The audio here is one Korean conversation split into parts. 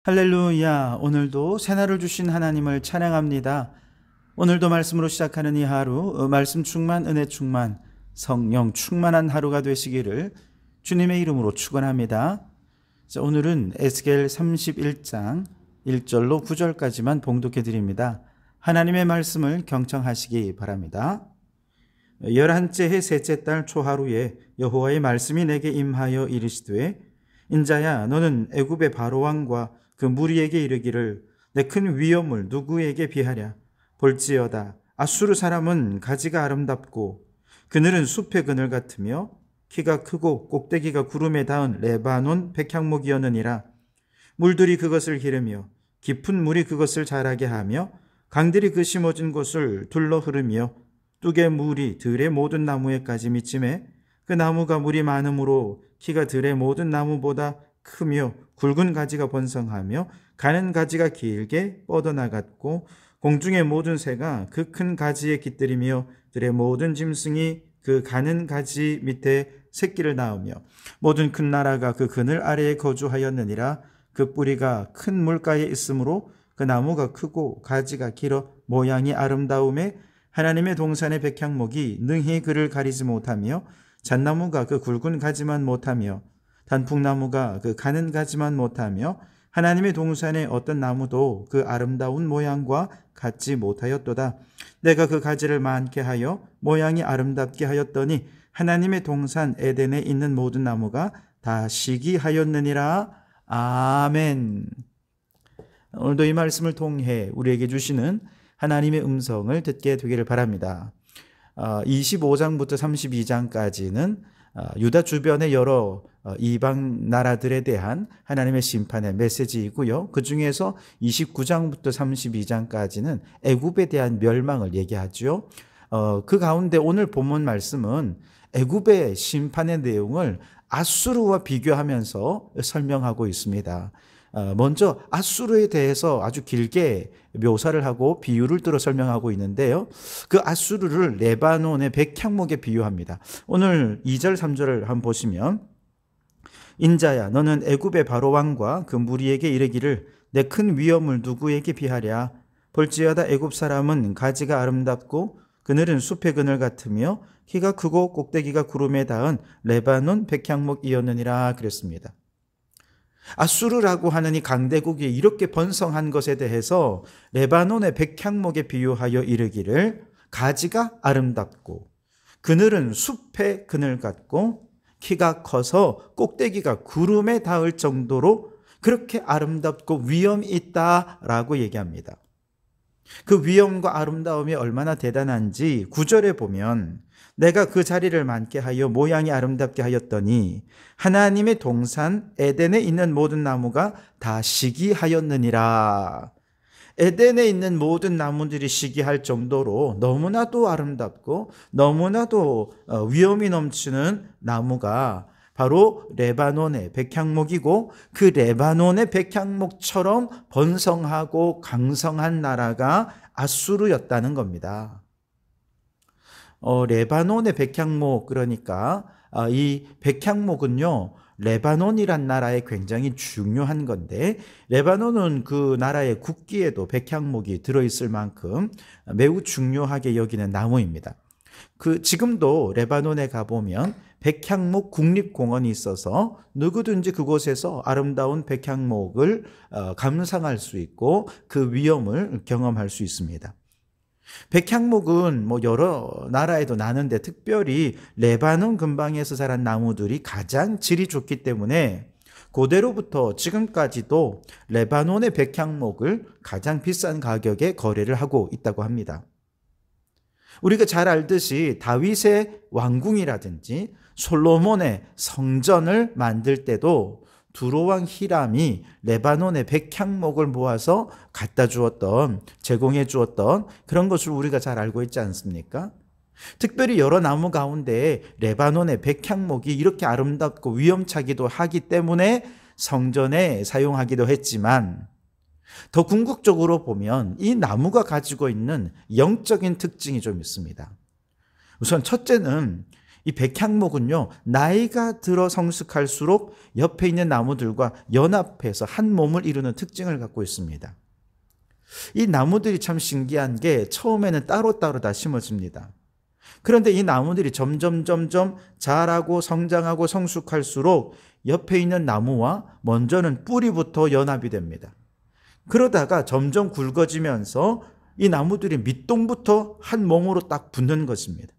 할렐루야. 오늘도 새날을 주신 하나님을 찬양합니다. 오늘도 말씀으로 시작하는 이 하루, 말씀 충만, 은혜 충만, 성령 충만한 하루가 되시기를 주님의 이름으로 축원합니다. 자, 오늘은 에스겔 31장 1절로 9절까지만 봉독해 드립니다. 하나님의 말씀을 경청하시기 바랍니다. 11째 해 셋째 달 초하루에 여호와의 말씀이 내게 임하여 이르시되, 인자야, 너는 애굽의 바로 왕과 그 무리에게 이르기를, 내 큰 위엄을 누구에게 비하랴? 볼지어다, 아수르 사람은 가지가 아름답고 그늘은 숲의 그늘 같으며 키가 크고 꼭대기가 구름에 닿은 레바논 백향목이었느니라. 물들이 그것을 기르며 깊은 물이 그것을 자라게 하며 강들이 그 심어진 곳을 둘러 흐르며 뚝의 물이 들의 모든 나무에까지 미치매 그 나무가 물이 많으므로 키가 들의 모든 나무보다 크며 굵은 가지가 번성하며 가는 가지가 길게 뻗어나갔고 공중의 모든 새가 그 큰 가지에 깃들이며 들의 모든 짐승이 그 가는 가지 밑에 새끼를 낳으며 모든 큰 나라가 그 그늘 아래에 거주하였느니라. 그 뿌리가 큰 물가에 있으므로 그 나무가 크고 가지가 길어 모양이 아름다움에 하나님의 동산의 백향목이 능히 그를 가리지 못하며 잣나무가 그 굵은 가지만 못하며 단풍나무가 그 가는 가지만 못하며 하나님의 동산의 어떤 나무도 그 아름다운 모양과 같지 못하였도다. 내가 그 가지를 많게 하여 모양이 아름답게 하였더니 하나님의 동산 에덴에 있는 모든 나무가 다 시기하였느니라. 아멘. 오늘도 이 말씀을 통해 우리에게 주시는 하나님의 음성을 듣게 되기를 바랍니다. 25장부터 32장까지는 유다 주변의 여러 이방 나라들에 대한 하나님의 심판의 메시지이고요. 그 중에서 29장부터 32장까지는 애굽에 대한 멸망을 얘기하죠. 그 가운데 오늘 본문 말씀은 애굽의 심판의 내용을 아수르와 비교하면서 설명하고 있습니다. 먼저 아수르에 대해서 아주 길게 묘사를 하고 비유를 들어 설명하고 있는데요. 그 아수르를 레바논의 백향목에 비유합니다. 오늘 2절 3절을 한번 보시면, 인자야, 너는 애굽의 바로 왕과 그 무리에게 이르기를, 내 큰 위엄을 누구에게 비하랴? 볼지어다, 애굽 사람은 가지가 아름답고 그늘은 숲의 그늘 같으며 키가 크고 꼭대기가 구름에 닿은 레바논 백향목이었느니라 그랬습니다. 아수르라고 하는 이 강대국이 이렇게 번성한 것에 대해서 레바논의 백향목에 비유하여 이르기를, 가지가 아름답고 그늘은 숲의 그늘 같고 키가 커서 꼭대기가 구름에 닿을 정도로 그렇게 아름답고 위엄이 있다라고 얘기합니다. 그 위엄과 아름다움이 얼마나 대단한지 9절에 보면, 내가 그 자리를 많게 하여 모양이 아름답게 하였더니 하나님의 동산 에덴에 있는 모든 나무가 다 시기하였느니라. 에덴에 있는 모든 나무들이 시기할 정도로 너무나도 아름답고 너무나도 위엄이 넘치는 나무가 바로 레바논의 백향목이고, 그 레바논의 백향목처럼 번성하고 강성한 나라가 아수르였다는 겁니다. 레바논의 백향목, 그러니까 이 백향목은요, 레바논이란 나라에 굉장히 중요한 건데, 레바논은 그 나라의 국기에도 백향목이 들어있을 만큼 매우 중요하게 여기는 나무입니다. 지금도 레바논에 가보면 백향목 국립공원이 있어서 누구든지 그곳에서 아름다운 백향목을 감상할 수 있고 그 위엄을 경험할 수 있습니다. 백향목은 여러 나라에도 나는데 특별히 레바논 근방에서 자란 나무들이 가장 질이 좋기 때문에 고대로부터 지금까지도 레바논의 백향목을 가장 비싼 가격에 거래를 하고 있다고 합니다. 우리가 잘 알듯이 다윗의 왕궁이라든지 솔로몬의 성전을 만들 때도 두로왕 히람이 레바논의 백향목을 모아서 갖다 주었던, 제공해 주었던 그런 것을 우리가 잘 알고 있지 않습니까? 특별히 여러 나무 가운데 레바논의 백향목이 이렇게 아름답고 위엄차기도 하기 때문에 성전에 사용하기도 했지만, 더 궁극적으로 보면 이 나무가 가지고 있는 영적인 특징이 좀 있습니다. 우선 첫째는 이 백향목은요, 나이가 들어 성숙할수록 옆에 있는 나무들과 연합해서 한 몸을 이루는 특징을 갖고 있습니다. 이 나무들이 참 신기한 게 처음에는 따로따로 다 심어집니다. 그런데 이 나무들이 점점 자라고 성장하고 성숙할수록 옆에 있는 나무와 먼저는 뿌리부터 연합이 됩니다. 그러다가 점점 굵어지면서 이 나무들이 밑동부터 한 몸으로 딱 붙는 것입니다.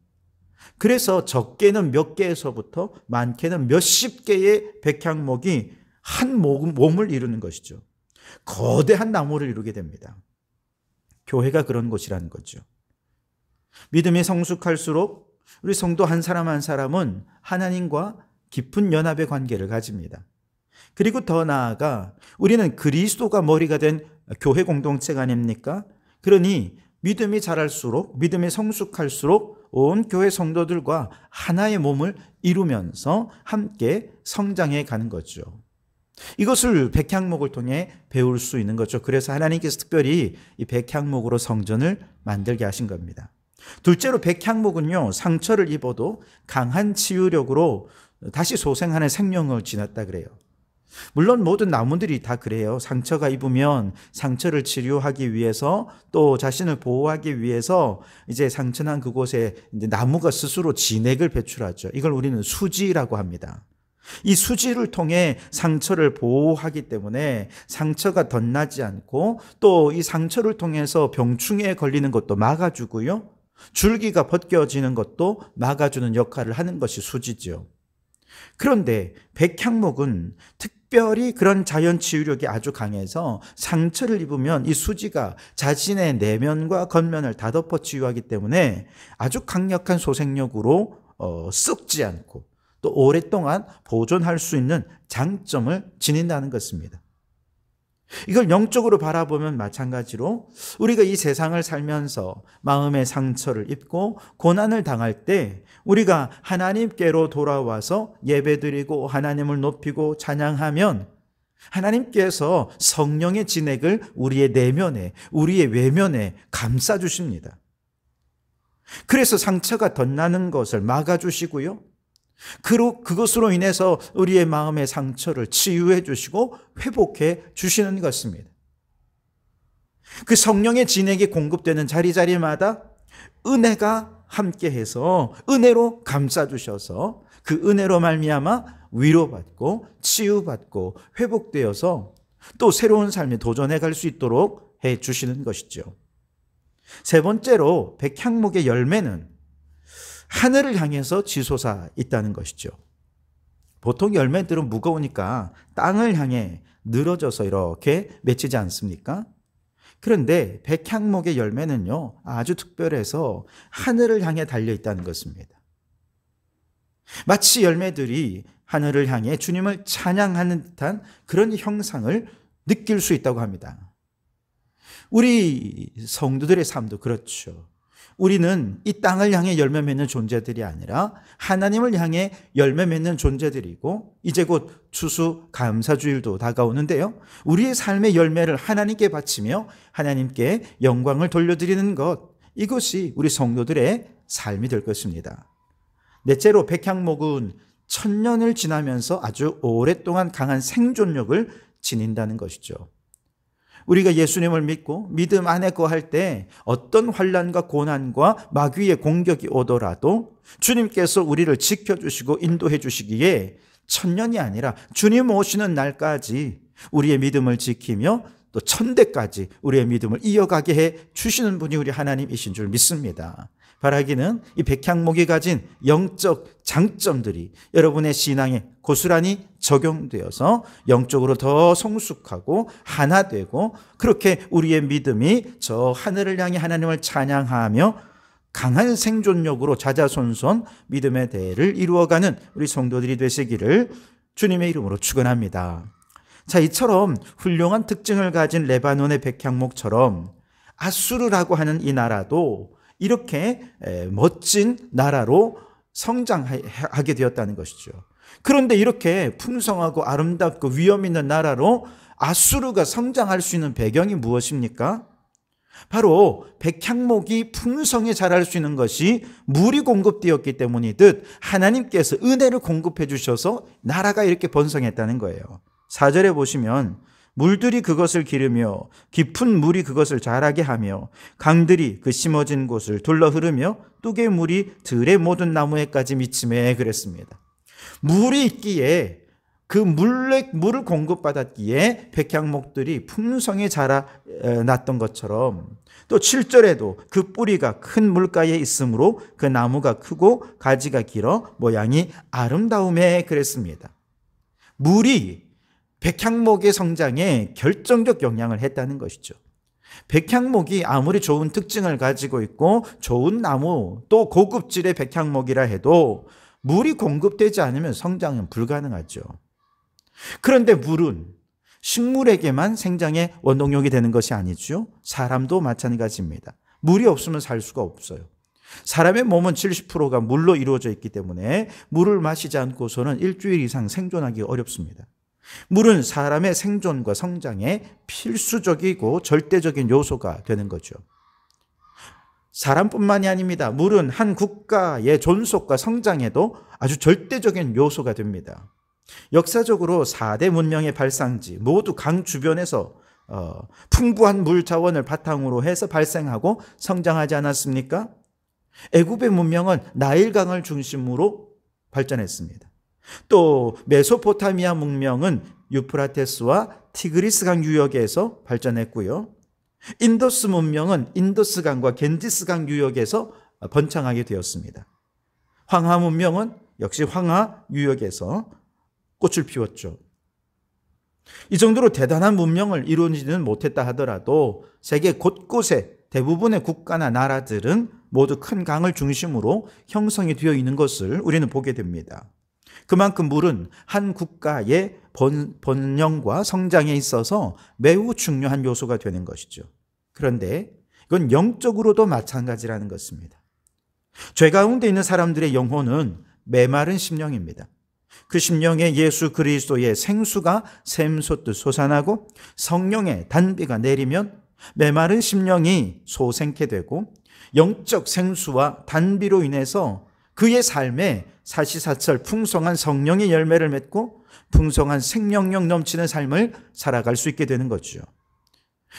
그래서 적게는 몇 개에서부터 많게는 몇십 개의 백향목이 한 몸을 이루는 것이죠. 거대한 나무를 이루게 됩니다. 교회가 그런 곳이라는 거죠. 믿음이 성숙할수록 우리 성도 한 사람 한 사람은 하나님과 깊은 연합의 관계를 가집니다. 그리고 더 나아가 우리는 그리스도가 머리가 된 교회 공동체가 아닙니까? 그러니 믿음이 자랄수록, 믿음이 성숙할수록 온 교회 성도들과 하나의 몸을 이루면서 함께 성장해 가는 거죠. 이것을 백향목을 통해 배울 수 있는 거죠. 그래서 하나님께서 특별히 이 백향목으로 성전을 만들게 하신 겁니다. 둘째로 백향목은요, 상처를 입어도 강한 치유력으로 다시 소생하는 생명을 지녔다 그래요. 물론 모든 나무들이 다 그래요. 상처가 입으면 상처를 치료하기 위해서 또 자신을 보호하기 위해서 이제 상처난 그곳에 이제 나무가 스스로 진액을 배출하죠. 이걸 우리는 수지라고 합니다. 이 수지를 통해 상처를 보호하기 때문에 상처가 덧나지 않고 또 이 상처를 통해서 병충해에 걸리는 것도 막아주고요. 줄기가 벗겨지는 것도 막아주는 역할을 하는 것이 수지죠. 그런데 백향목은 특별히 그런 자연 치유력이 아주 강해서 상처를 입으면 이 수지가 자신의 내면과 겉면을 다 덮어 치유하기 때문에 아주 강력한 소생력으로 썩지 않고 또 오랫동안 보존할 수 있는 장점을 지닌다는 것입니다. 이걸 영적으로 바라보면 마찬가지로 우리가 이 세상을 살면서 마음의 상처를 입고 고난을 당할 때 우리가 하나님께로 돌아와서 예배드리고 하나님을 높이고 찬양하면 하나님께서 성령의 진액을 우리의 내면에, 우리의 외면에 감싸주십니다. 그래서 상처가 덧나는 것을 막아주시고요. 그것으로 인해서 우리의 마음의 상처를 치유해 주시고 회복해 주시는 것입니다. 그 성령의 진액이 공급되는 자리자리마다 은혜가 함께해서 은혜로 감싸주셔서 그 은혜로 말미암아 위로받고 치유받고 회복되어서 또 새로운 삶에 도전해 갈 수 있도록 해 주시는 것이죠. 세 번째로 백향목의 열매는 하늘을 향해서 지솟아 있다는 것이죠. 보통 열매들은 무거우니까 땅을 향해 늘어져서 이렇게 맺히지 않습니까? 그런데 백향목의 열매는요, 아주 특별해서 하늘을 향해 달려 있다는 것입니다. 마치 열매들이 하늘을 향해 주님을 찬양하는 듯한 그런 형상을 느낄 수 있다고 합니다. 우리 성도들의 삶도 그렇죠. 우리는 이 땅을 향해 열매 맺는 존재들이 아니라 하나님을 향해 열매 맺는 존재들이고 이제 곧 추수감사주일도 다가오는데요. 우리의 삶의 열매를 하나님께 바치며 하나님께 영광을 돌려드리는 것, 이것이 우리 성도들의 삶이 될 것입니다. 넷째로 백향목은 천년을 지나면서 아주 오랫동안 강한 생존력을 지닌다는 것이죠. 우리가 예수님을 믿고 믿음 안에 거할 때 어떤 환난과 고난과 마귀의 공격이 오더라도 주님께서 우리를 지켜주시고 인도해 주시기에 천년이 아니라 주님 오시는 날까지 우리의 믿음을 지키며 또 천대까지 우리의 믿음을 이어가게 해 주시는 분이 우리 하나님이신 줄 믿습니다. 바라기는 이 백향목이 가진 영적 장점들이 여러분의 신앙에 고스란히 적용되어서 영적으로 더 성숙하고 하나 되고 그렇게 우리의 믿음이 저 하늘을 향해 하나님을 찬양하며 강한 생존력으로 자자손손 믿음의 대를 이루어가는 우리 성도들이 되시기를 주님의 이름으로 축원합니다. 자, 이처럼 훌륭한 특징을 가진 레바논의 백향목처럼 아수르라고 하는 이 나라도 이렇게 멋진 나라로 성장하게 되었다는 것이죠. 그런데 이렇게 풍성하고 아름답고 위험 있는 나라로 아수르가 성장할 수 있는 배경이 무엇입니까? 바로 백향목이 풍성히 자랄 수 있는 것이 물이 공급되었기 때문이듯 하나님께서 은혜를 공급해 주셔서 나라가 이렇게 번성했다는 거예요. 4절에 보시면 물들이 그것을 기르며 깊은 물이 그것을 자라게 하며 강들이 그 심어진 곳을 둘러 흐르며 뚝의 물이 들의 모든 나무에까지 미치매 그랬습니다. 물이 있기에 그 물을 공급받았기에 백향목들이 풍성히 자라났던 것처럼 또 7절에도 그 뿌리가 큰 물가에 있으므로 그 나무가 크고 가지가 길어 모양이 아름다움에 그랬습니다. 물이 백향목의 성장에 결정적 영향을 했다는 것이죠. 백향목이 아무리 좋은 특징을 가지고 있고 좋은 나무 또 고급질의 백향목이라 해도 물이 공급되지 않으면 성장은 불가능하죠. 그런데 물은 식물에게만 생장의 원동력이 되는 것이 아니죠. 사람도 마찬가지입니다. 물이 없으면 살 수가 없어요. 사람의 몸은 70%가 물로 이루어져 있기 때문에 물을 마시지 않고서는 일주일 이상 생존하기 어렵습니다. 물은 사람의 생존과 성장에 필수적이고 절대적인 요소가 되는 거죠. 사람뿐만이 아닙니다. 물은 한 국가의 존속과 성장에도 아주 절대적인 요소가 됩니다. 역사적으로 4대 문명의 발상지 모두 강 주변에서 풍부한 물 자원을 바탕으로 해서 발생하고 성장하지 않았습니까? 애굽의 문명은 나일강을 중심으로 발전했습니다. 또 메소포타미아 문명은 유프라테스와 티그리스강 유역에서 발전했고요. 인더스 문명은 인더스강과 겐지스강 유역에서 번창하게 되었습니다. 황하 문명은 역시 황하 유역에서 꽃을 피웠죠. 이 정도로 대단한 문명을 이루지는 못했다 하더라도 세계 곳곳에 대부분의 국가나 나라들은 모두 큰 강을 중심으로 형성이 되어 있는 것을 우리는 보게 됩니다. 그만큼 물은 한 국가의 번영과 성장에 있어서 매우 중요한 요소가 되는 것이죠. 그런데 이건 영적으로도 마찬가지라는 것입니다. 죄 가운데 있는 사람들의 영혼은 메마른 심령입니다. 그 심령에 예수 그리스도의 생수가 샘솟듯 솟아나고 성령의 단비가 내리면 메마른 심령이 소생케 되고 영적 생수와 단비로 인해서 그의 삶에 사시사철 풍성한 성령의 열매를 맺고 풍성한 생명력 넘치는 삶을 살아갈 수 있게 되는 거죠.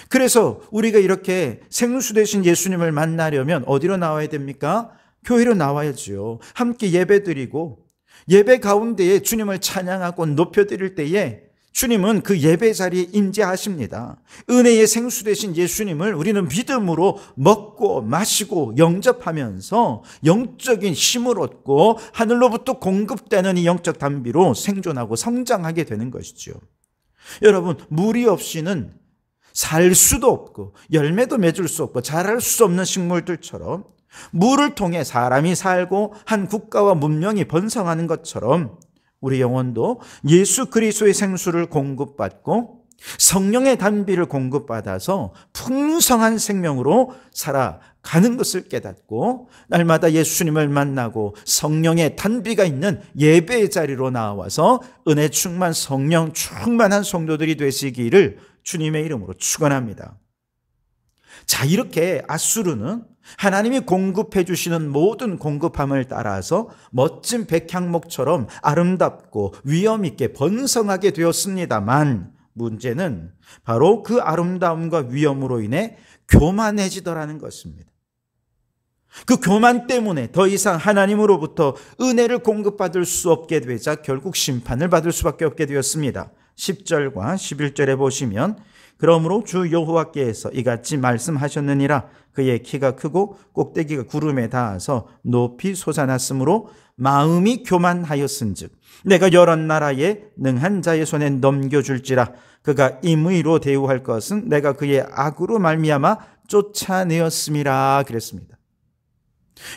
그래서 우리가 이렇게 생수 되신 예수님을 만나려면 어디로 나와야 됩니까? 교회로 나와야지요. 함께 예배드리고 예배 가운데에 주님을 찬양하고 높여드릴 때에 주님은 그 예배 자리에 임재하십니다. 은혜의 생수 되신 예수님을 우리는 믿음으로 먹고 마시고 영접하면서 영적인 힘을 얻고 하늘로부터 공급되는 이 영적 단비로 생존하고 성장하게 되는 것이죠. 여러분, 물이 없이는 살 수도 없고 열매도 맺을 수 없고 자랄 수 없는 식물들처럼 물을 통해 사람이 살고 한 국가와 문명이 번성하는 것처럼 우리 영혼도 예수 그리스도의 생수를 공급받고 성령의 단비를 공급받아서 풍성한 생명으로 살아가는 것을 깨닫고 날마다 예수님을 만나고 성령의 단비가 있는 예배의 자리로 나와서 은혜 충만 성령 충만한 성도들이 되시기를 주님의 이름으로 축원합니다. 자, 이렇게 아수르는 하나님이 공급해 주시는 모든 공급함을 따라서 멋진 백향목처럼 아름답고 위엄 있게 번성하게 되었습니다만 문제는 바로 그 아름다움과 위엄으로 인해 교만해지더라는 것입니다. 그 교만 때문에 더 이상 하나님으로부터 은혜를 공급받을 수 없게 되자 결국 심판을 받을 수밖에 없게 되었습니다. 10절과 11절에 보시면 그러므로 주 여호와께서 이같이 말씀하셨느니라. 그의 키가 크고 꼭대기가 구름에 닿아서 높이 솟아났으므로 마음이 교만하였은즉 내가 여러 나라에 능한 자의 손에 넘겨줄지라. 그가 임의로 대우할 것은 내가 그의 악으로 말미암아 쫓아내었음이라 그랬습니다.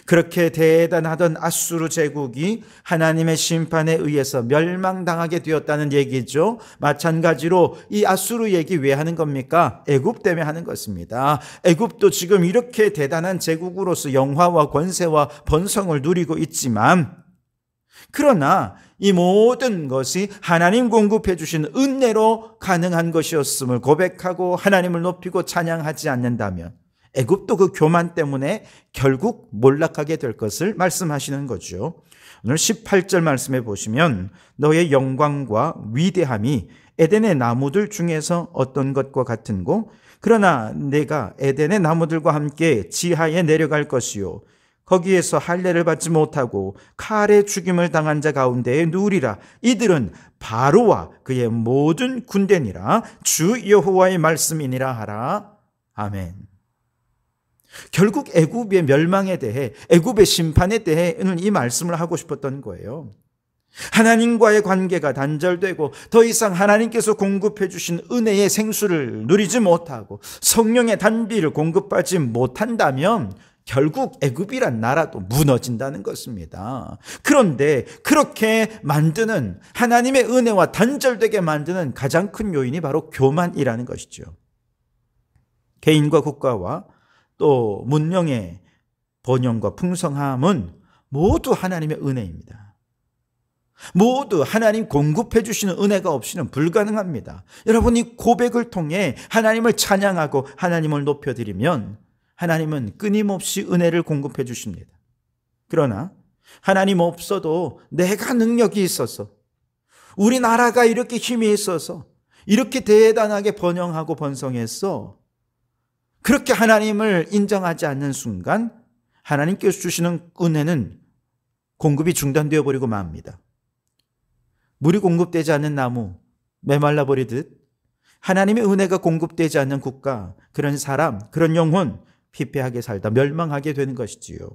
그렇게 대단하던 아수르 제국이 하나님의 심판에 의해서 멸망당하게 되었다는 얘기죠. 마찬가지로 이 아수르 얘기 왜 하는 겁니까? 애굽 때문에 하는 것입니다. 애굽도 지금 이렇게 대단한 제국으로서 영화와 권세와 번성을 누리고 있지만 그러나 이 모든 것이 하나님 공급해 주신 은혜로 가능한 것이었음을 고백하고 하나님을 높이고 찬양하지 않는다면 애굽도 그 교만 때문에 결국 몰락하게 될 것을 말씀하시는 거죠. 오늘 18절 말씀해 보시면 너의 영광과 위대함이 에덴의 나무들 중에서 어떤 것과 같은고 그러나 내가 에덴의 나무들과 함께 지하에 내려갈 것이요 거기에서 할례를 받지 못하고 칼에 죽임을 당한 자 가운데에 누우리라. 이들은 바로와 그의 모든 군대니라. 주 여호와의 말씀이니라 하라. 아멘. 결국 애굽의 멸망에 대해, 애굽의 심판에 대해는 이 말씀을 하고 싶었던 거예요. 하나님과의 관계가 단절되고 더 이상 하나님께서 공급해 주신 은혜의 생수를 누리지 못하고 성령의 단비를 공급받지 못한다면 결국 애굽이란 나라도 무너진다는 것입니다. 그런데 그렇게 만드는, 하나님의 은혜와 단절되게 만드는 가장 큰 요인이 바로 교만이라는 것이죠. 개인과 국가와 또 문명의 번영과 풍성함은 모두 하나님의 은혜입니다. 모두 하나님 공급해 주시는 은혜가 없이는 불가능합니다. 여러분, 이 고백을 통해 하나님을 찬양하고 하나님을 높여드리면 하나님은 끊임없이 은혜를 공급해 주십니다. 그러나 하나님 없어도 내가 능력이 있어서, 우리나라가 이렇게 힘이 있어서, 이렇게 대단하게 번영하고 번성했어, 그렇게 하나님을 인정하지 않는 순간 하나님께서 주시는 은혜는 공급이 중단되어 버리고 맙니다. 물이 공급되지 않는 나무 메말라 버리듯 하나님의 은혜가 공급되지 않는 국가, 그런 사람, 그런 영혼 피폐하게 살다 멸망하게 되는 것이지요.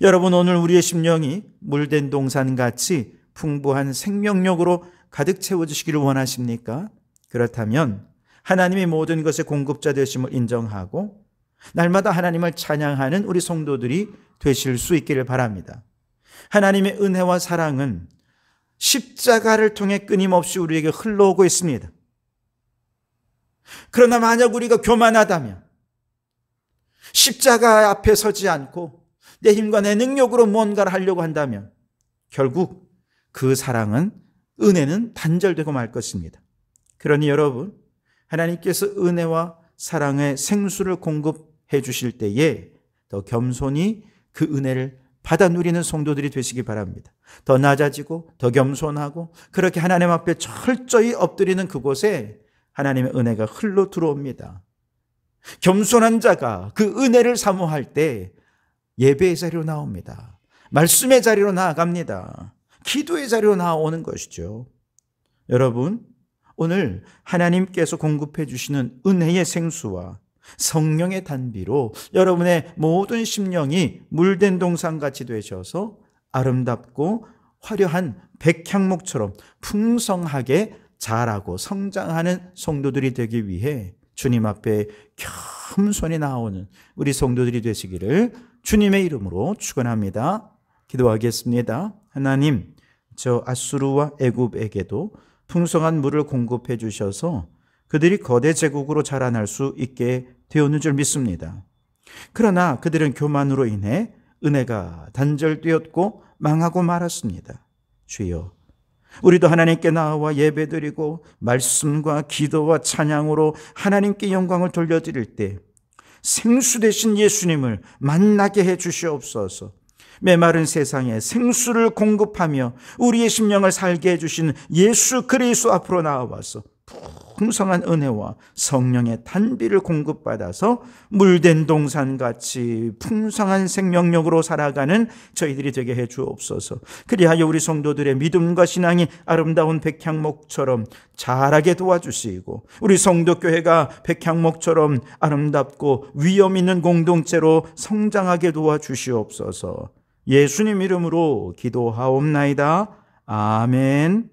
여러분, 오늘 우리의 심령이 물된 동산같이 풍부한 생명력으로 가득 채워주시기를 원하십니까? 그렇다면 하나님의 모든 것의 공급자 되심을 인정하고 날마다 하나님을 찬양하는 우리 성도들이 되실 수 있기를 바랍니다. 하나님의 은혜와 사랑은 십자가를 통해 끊임없이 우리에게 흘러오고 있습니다. 그러나 만약 우리가 교만하다면, 십자가 앞에 서지 않고 내 힘과 내 능력으로 뭔가를 하려고 한다면 결국 그 사랑은, 은혜는 단절되고 말 것입니다. 그러니 여러분, 하나님께서 은혜와 사랑의 생수를 공급해 주실 때에 더 겸손히 그 은혜를 받아 누리는 성도들이 되시기 바랍니다. 더 낮아지고 더 겸손하고 그렇게 하나님 앞에 철저히 엎드리는 그곳에 하나님의 은혜가 흘러 들어옵니다. 겸손한 자가 그 은혜를 사모할 때 예배의 자리로 나옵니다. 말씀의 자리로 나아갑니다. 기도의 자리로 나오는 것이죠. 여러분, 오늘 하나님께서 공급해 주시는 은혜의 생수와 성령의 단비로 여러분의 모든 심령이 물된 동산같이 되셔서 아름답고 화려한 백향목처럼 풍성하게 자라고 성장하는 성도들이 되기 위해 주님 앞에 겸손히 나오는 우리 성도들이 되시기를 주님의 이름으로 축원합니다. 기도하겠습니다. 하나님, 저 아수르와 애굽에게도 풍성한 물을 공급해 주셔서 그들이 거대 제국으로 자라날 수 있게 되었는 줄 믿습니다. 그러나 그들은 교만으로 인해 은혜가 단절되었고 망하고 말았습니다. 주여, 우리도 하나님께 나와 예배드리고 말씀과 기도와 찬양으로 하나님께 영광을 돌려드릴 때 생수 되신 예수님을 만나게 해 주시옵소서. 메마른 세상에 생수를 공급하며 우리의 심령을 살게 해주신 예수 그리스도 앞으로 나와서 풍성한 은혜와 성령의 단비를 공급받아서 물된 동산같이 풍성한 생명력으로 살아가는 저희들이 되게 해 주옵소서. 그리하여 우리 성도들의 믿음과 신앙이 아름다운 백향목처럼 자라게 도와주시고 우리 성도교회가 백향목처럼 아름답고 위엄 있는 공동체로 성장하게 도와주시옵소서. 예수님 이름으로 기도하옵나이다. 아멘.